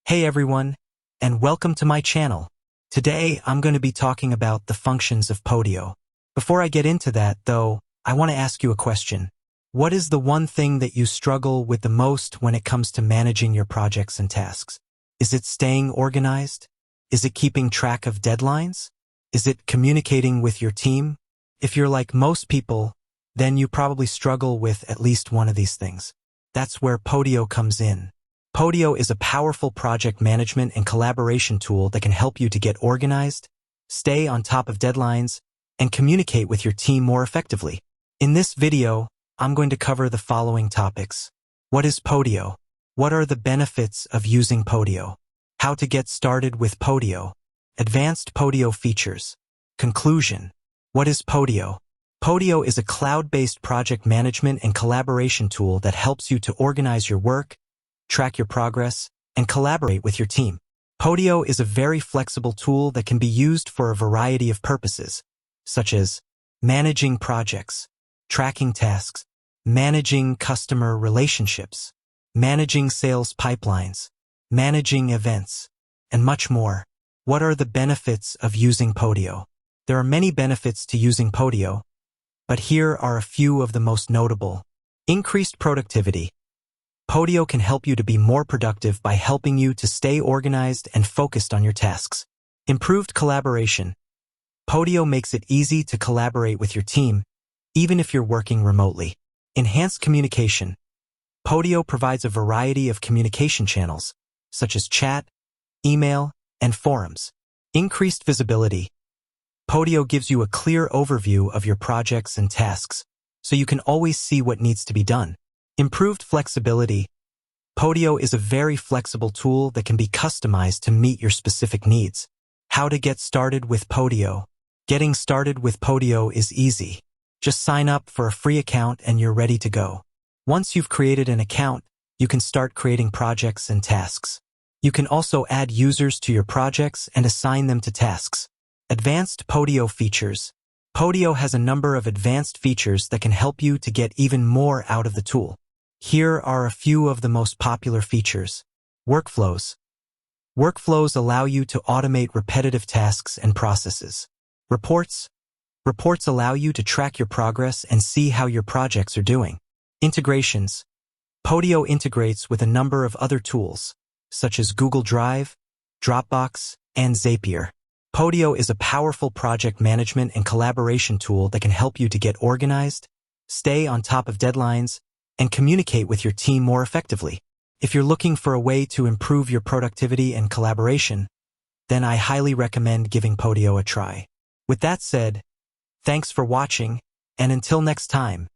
Hey everyone, and welcome to my channel. Today, I'm going to be talking about the functions of Podio. Before I get into that, though, I want to ask you a question. What is the one thing that you struggle with the most when it comes to managing your projects and tasks? Is it staying organized? Is it keeping track of deadlines? Is it communicating with your team? If you're like most people, then you probably struggle with at least one of these things. That's where Podio comes in. Podio is a powerful project management and collaboration tool that can help you to get organized, stay on top of deadlines, and communicate with your team more effectively. In this video, I'm going to cover the following topics. What is Podio? What are the benefits of using Podio? How to get started with Podio? Advanced Podio features. Conclusion. What is Podio? Podio is a cloud-based project management and collaboration tool that helps you to organize your work, track your progress, and collaborate with your team. Podio is a very flexible tool that can be used for a variety of purposes, such as managing projects, tracking tasks, managing customer relationships, managing sales pipelines, managing events, and much more. What are the benefits of using Podio? There are many benefits to using Podio, but here are a few of the most notable. Increased productivity. Podio can help you to be more productive by helping you to stay organized and focused on your tasks. Improved collaboration. Podio makes it easy to collaborate with your team, even if you're working remotely. Enhanced communication. Podio provides a variety of communication channels, such as chat, email, and forums. Increased visibility. Podio gives you a clear overview of your projects and tasks, so you can always see what needs to be done. Improved flexibility. Podio is a very flexible tool that can be customized to meet your specific needs. How to get started with Podio? Getting started with Podio is easy. Just sign up for a free account and you're ready to go. Once you've created an account, you can start creating projects and tasks. You can also add users to your projects and assign them to tasks. Advanced Podio features. Podio has a number of advanced features that can help you to get even more out of the tool. Here are a few of the most popular features. Workflows. Workflows allow you to automate repetitive tasks and processes. Reports. Reports allow you to track your progress and see how your projects are doing. Integrations. Podio integrates with a number of other tools, such as Google Drive, Dropbox, and Zapier. Podio is a powerful project management and collaboration tool that can help you to get organized, stay on top of deadlines, and communicate with your team more effectively. If you're looking for a way to improve your productivity and collaboration, then I highly recommend giving Podio a try. With that said, thanks for watching, and until next time.